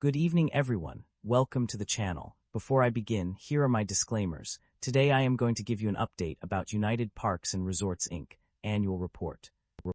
Good evening, everyone. Welcome to the channel. Before I begin, here are my disclaimers. Today I am going to give you an update about United Parks & Resorts Inc. Annual Report.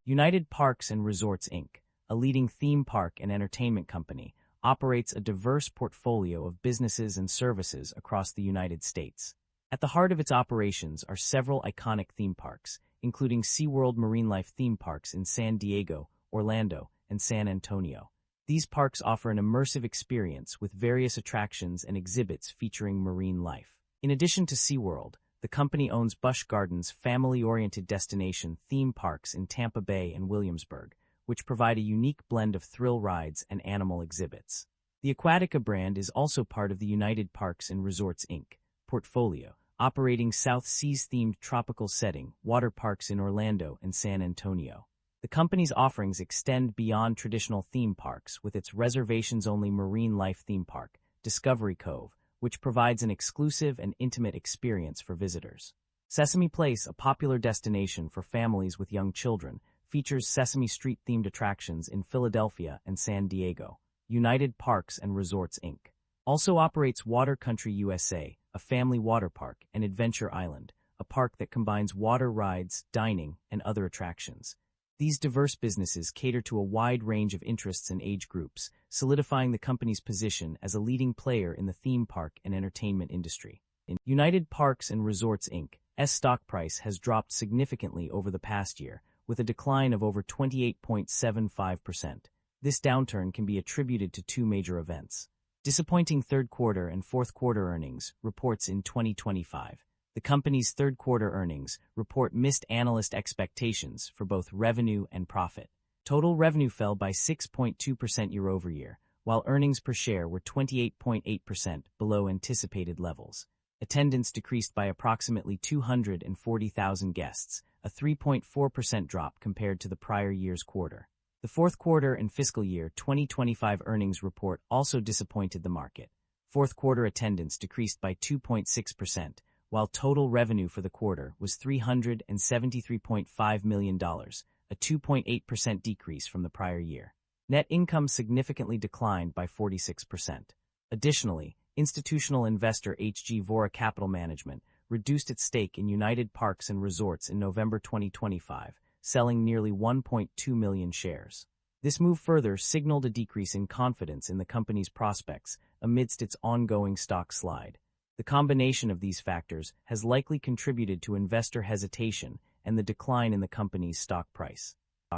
United Parks & Resorts Inc., a leading theme park and entertainment company, operates a diverse portfolio of businesses and services across the United States. At the heart of its operations are several iconic theme parks, including SeaWorld Marine Life theme parks in San Diego, Orlando, and San Antonio. These parks offer an immersive experience with various attractions and exhibits featuring marine life. In addition to SeaWorld, the company owns Busch Gardens family-oriented destination theme parks in Tampa Bay and Williamsburg, which provide a unique blend of thrill rides and animal exhibits. The Aquatica brand is also part of the United Parks & Resorts Inc. portfolio, operating South Seas-themed tropical setting water parks in Orlando and San Antonio. The company's offerings extend beyond traditional theme parks with its reservations-only marine life theme park, Discovery Cove, which provides an exclusive and intimate experience for visitors. Sesame Place, a popular destination for families with young children, features Sesame Street-themed attractions in Philadelphia and San Diego. United Parks & Resorts Inc. also operates Water Country USA, a family water park, and Adventure Island, a park that combines water rides, dining, and other attractions. These diverse businesses cater to a wide range of interests and age groups, solidifying the company's position as a leading player in the theme park and entertainment industry. United Parks & Resorts Inc.'s stock price has dropped significantly over the past year, with a decline of over 28.75%. This downturn can be attributed to two major events: disappointing third quarter and fourth quarter earnings reports in 2025. The company's third quarter earnings report missed analyst expectations for both revenue and profit. Total revenue fell by 6.2% year-over-year, while earnings per share were 28.8% below anticipated levels. Attendance decreased by approximately 240,000 guests, a 3.4% drop compared to the prior year's quarter. The fourth quarter and fiscal year 2025 earnings report also disappointed the market. Fourth quarter attendance decreased by 2.6%, while total revenue for the quarter was $373.5 million, a 2.8% decrease from the prior year. Net income significantly declined by 46%. Additionally, institutional investor HG Vora Capital Management reduced its stake in United Parks & Resorts in November 2025, selling nearly 1.2 million shares. This move further signaled a decrease in confidence in the company's prospects amidst its ongoing stock slide. The combination of these factors has likely contributed to investor hesitation and the decline in the company's stock price.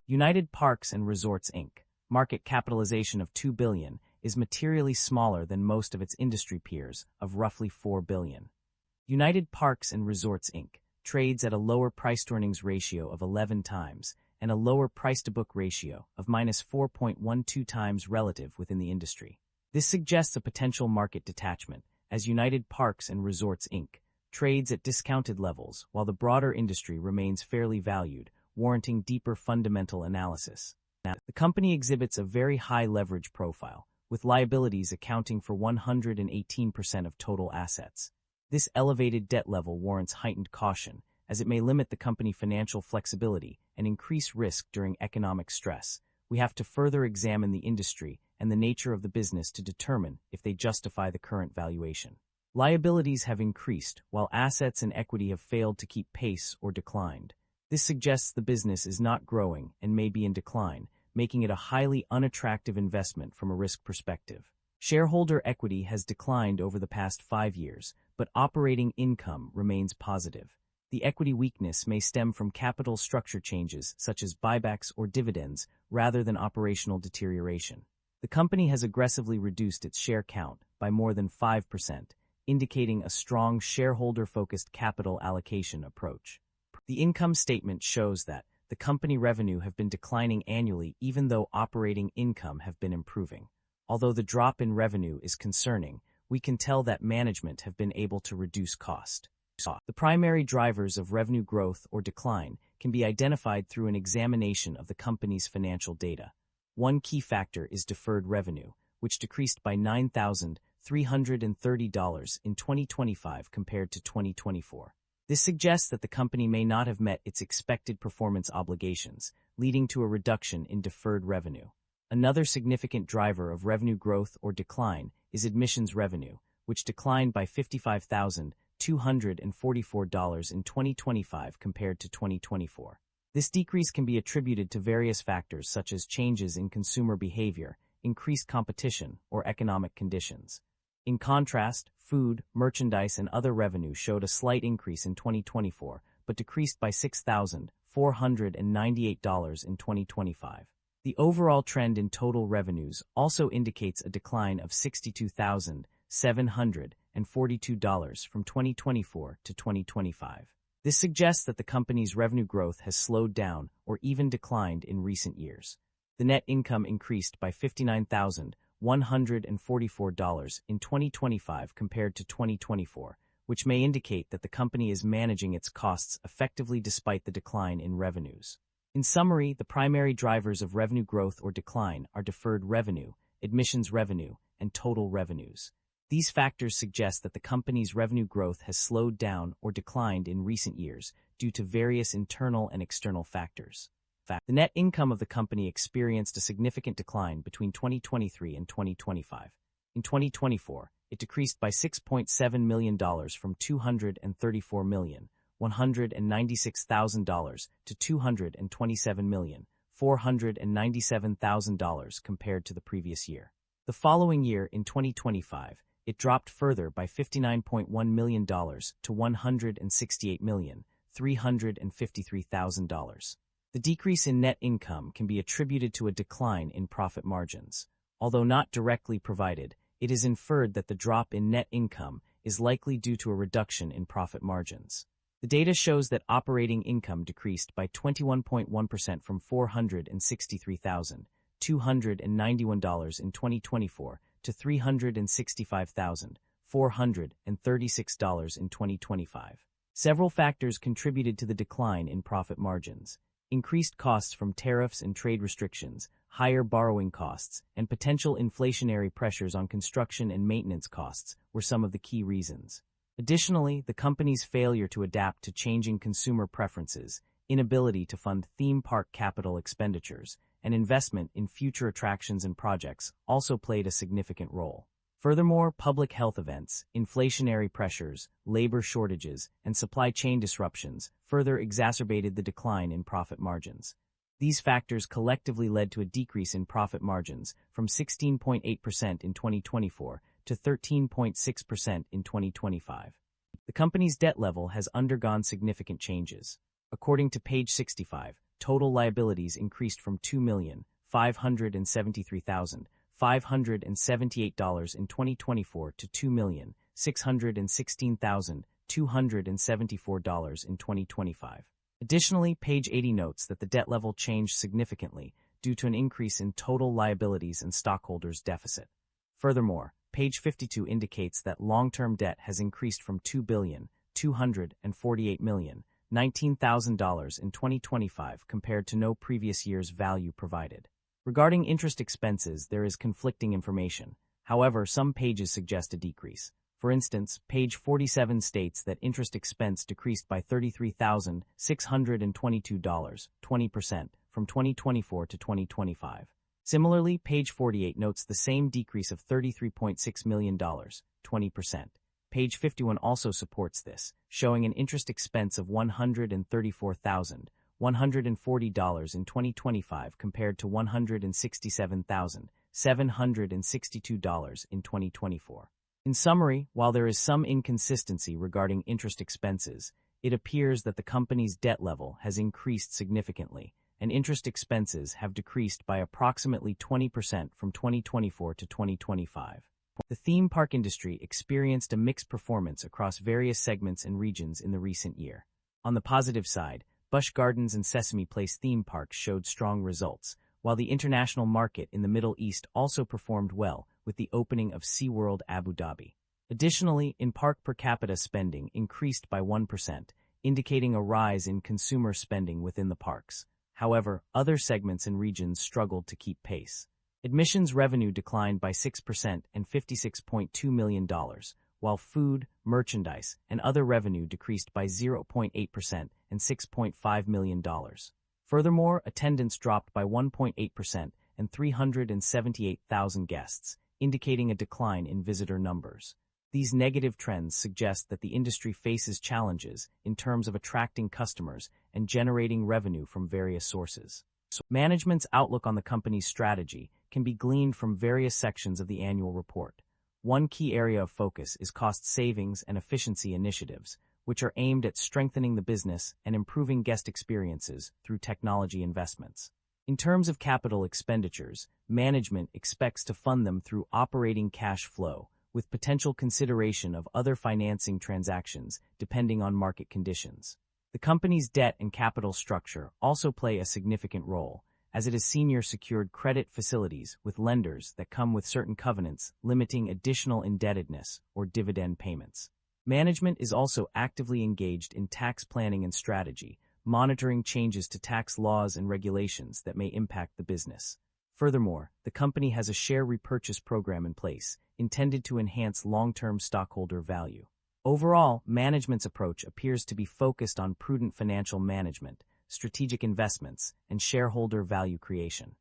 United Parks & Resorts Inc. market capitalization of $2 billion is materially smaller than most of its industry peers of roughly $4 billion. United Parks & Resorts Inc. trades at a lower price-to-earnings ratio of 11 times and a lower price-to-book ratio of -4.12 times relative within the industry. This suggests a potential market detachment, as United Parks & Resorts Inc. trades at discounted levels while the broader industry remains fairly valued, warranting deeper fundamental analysis. The company exhibits a very high leverage profile, with liabilities accounting for 118% of total assets. This elevated debt level warrants heightened caution, as it may limit the company's financial flexibility and increase risk during economic stress. We have to further examine the industry and the nature of the business to determine if they justify the current valuation. Liabilities have increased, while assets and equity have failed to keep pace or declined. This suggests the business is not growing and may be in decline, making it a highly unattractive investment from a risk perspective. Shareholder equity has declined over the past 5 years, but operating income remains positive. The equity weakness may stem from capital structure changes such as buybacks or dividends rather than operational deterioration. The company has aggressively reduced its share count by more than 5%, indicating a strong shareholder-focused capital allocation approach. The income statement shows that the company revenue have been declining annually even though operating income have been improving. Although the drop in revenue is concerning, we can tell that management have been able to reduce cost. The primary drivers of revenue growth or decline can be identified through an examination of the company's financial data. One key factor is deferred revenue, which decreased by $9,330 in 2025 compared to 2024. This suggests that the company may not have met its expected performance obligations, leading to a reduction in deferred revenue. Another significant driver of revenue growth or decline is admissions revenue, which declined by $55,244 in 2025 compared to 2024. This decrease can be attributed to various factors such as changes in consumer behavior, increased competition, or economic conditions. In contrast, food, merchandise, and other revenue showed a slight increase in 2024, but decreased by $6,498 in 2025. The overall trend in total revenues also indicates a decline of $62,742 from 2024 to 2025. This suggests that the company's revenue growth has slowed down or even declined in recent years. The net income increased by $59,144 in 2025 compared to 2024, which may indicate that the company is managing its costs effectively despite the decline in revenues. In summary, the primary drivers of revenue growth or decline are deferred revenue, admissions revenue, and total revenues. These factors suggest that the company's revenue growth has slowed down or declined in recent years due to various internal and external factors. The net income of the company experienced a significant decline between 2023 and 2025. In 2024, it decreased by $6.7 million from $234,196,000 to $227,497,000 compared to the previous year. The following year, in 2025, it dropped further by $59.1 million to $168,353,000. The decrease in net income can be attributed to a decline in profit margins. Although not directly provided, it is inferred that the drop in net income is likely due to a reduction in profit margins. The data shows that operating income decreased by 21.1% from $463,291 in 2024 to $365,436 in 2025. Several factors contributed to the decline in profit margins. Increased costs from tariffs and trade restrictions, higher borrowing costs, and potential inflationary pressures on construction and maintenance costs were some of the key reasons. Additionally, the company's failure to adapt to changing consumer preferences, inability to fund theme park capital expenditures, and investment in future attractions and projects also played a significant role. Furthermore, public health events, inflationary pressures, labor shortages, and supply chain disruptions further exacerbated the decline in profit margins. These factors collectively led to a decrease in profit margins from 16.8% in 2024 to 13.6% in 2025. The company's debt level has undergone significant changes. According to page 65, total liabilities increased from $2,573,578 in 2024 to $2,616,274 in 2025. Additionally, page 80 notes that the debt level changed significantly due to an increase in total liabilities and stockholders' deficit. Furthermore, page 52 indicates that long-term debt has increased from $2,248,019,000 in 2025 compared to no previous year's value provided. Regarding interest expenses, there is conflicting information. However, some pages suggest a decrease. For instance, page 47 states that interest expense decreased by $33,622, 20%, from 2024 to 2025. Similarly, page 48 notes the same decrease of $33.6 million, 20%. Page 51 also supports this, showing an interest expense of $134,140 in 2025 compared to $167,762 in 2024. In summary, while there is some inconsistency regarding interest expenses, it appears that the company's debt level has increased significantly, and interest expenses have decreased by approximately 20% from 2024 to 2025. The theme park industry experienced a mixed performance across various segments and regions in the recent year. On the positive side, Busch Gardens and Sesame Place theme parks showed strong results, while the international market in the Middle East also performed well with the opening of SeaWorld Abu Dhabi. Additionally, in-park per capita spending increased by 1%, indicating a rise in consumer spending within the parks. However, other segments and regions struggled to keep pace. Admissions revenue declined by 6% and $56.2 million, while food, merchandise, and other revenue decreased by 0.8% and $6.5 million. Furthermore, attendance dropped by 1.8% and 378,000 guests, indicating a decline in visitor numbers. These negative trends suggest that the industry faces challenges in terms of attracting customers and generating revenue from various sources. Management's outlook on the company's strategy can be gleaned from various sections of the annual report. One key area of focus is cost savings and efficiency initiatives, which are aimed at strengthening the business and improving guest experiences through technology investments. In terms of capital expenditures, management expects to fund them through operating cash flow, with potential consideration of other financing transactions depending on market conditions. The company's debt and capital structure also play a significant role, as it is senior secured credit facilities with lenders that come with certain covenants limiting additional indebtedness or dividend payments. Management is also actively engaged in tax planning and strategy, monitoring changes to tax laws and regulations that may impact the business. Furthermore, the company has a share repurchase program in place, intended to enhance long-term stockholder value. Overall, management's approach appears to be focused on prudent financial management, strategic investments, and shareholder value creation.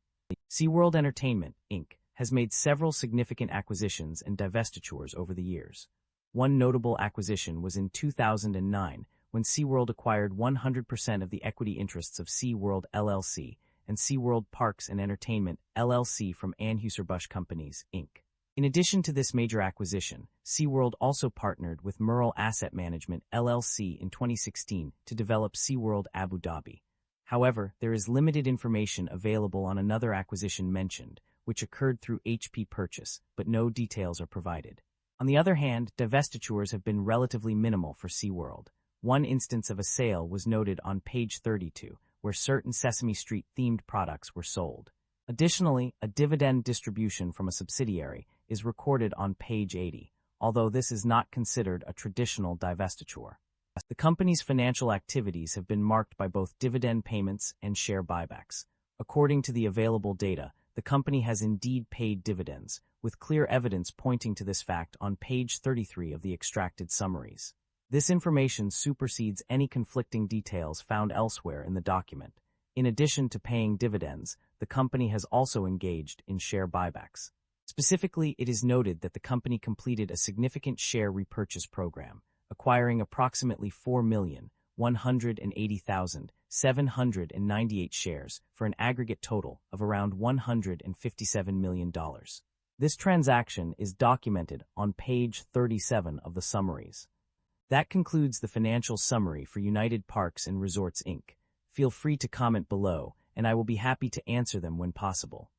SeaWorld Entertainment, Inc. has made several significant acquisitions and divestitures over the years. One notable acquisition was in 2009, when SeaWorld acquired 100% of the equity interests of SeaWorld LLC and SeaWorld Parks and Entertainment LLC from Anheuser-Busch Companies, Inc. In addition to this major acquisition, SeaWorld also partnered with Merrill Asset Management LLC in 2016 to develop SeaWorld Abu Dhabi. However, there is limited information available on another acquisition mentioned, which occurred through HP purchase, but no details are provided. On the other hand, divestitures have been relatively minimal for SeaWorld. One instance of a sale was noted on page 32, where certain Sesame Street-themed products were sold. Additionally, a dividend distribution from a subsidiary is recorded on page 80, although this is not considered a traditional divestiture. The company's financial activities have been marked by both dividend payments and share buybacks. According to the available data, the company has indeed paid dividends, with clear evidence pointing to this fact on page 33 of the extracted summaries. This information supersedes any conflicting details found elsewhere in the document. In addition to paying dividends, the company has also engaged in share buybacks. Specifically, it is noted that the company completed a significant share repurchase program, acquiring approximately 4,180,798 shares for an aggregate total of around $157 million. This transaction is documented on page 37 of the summaries. That concludes the financial summary for United Parks & Resorts, Inc. Feel free to comment below, and I will be happy to answer them when possible.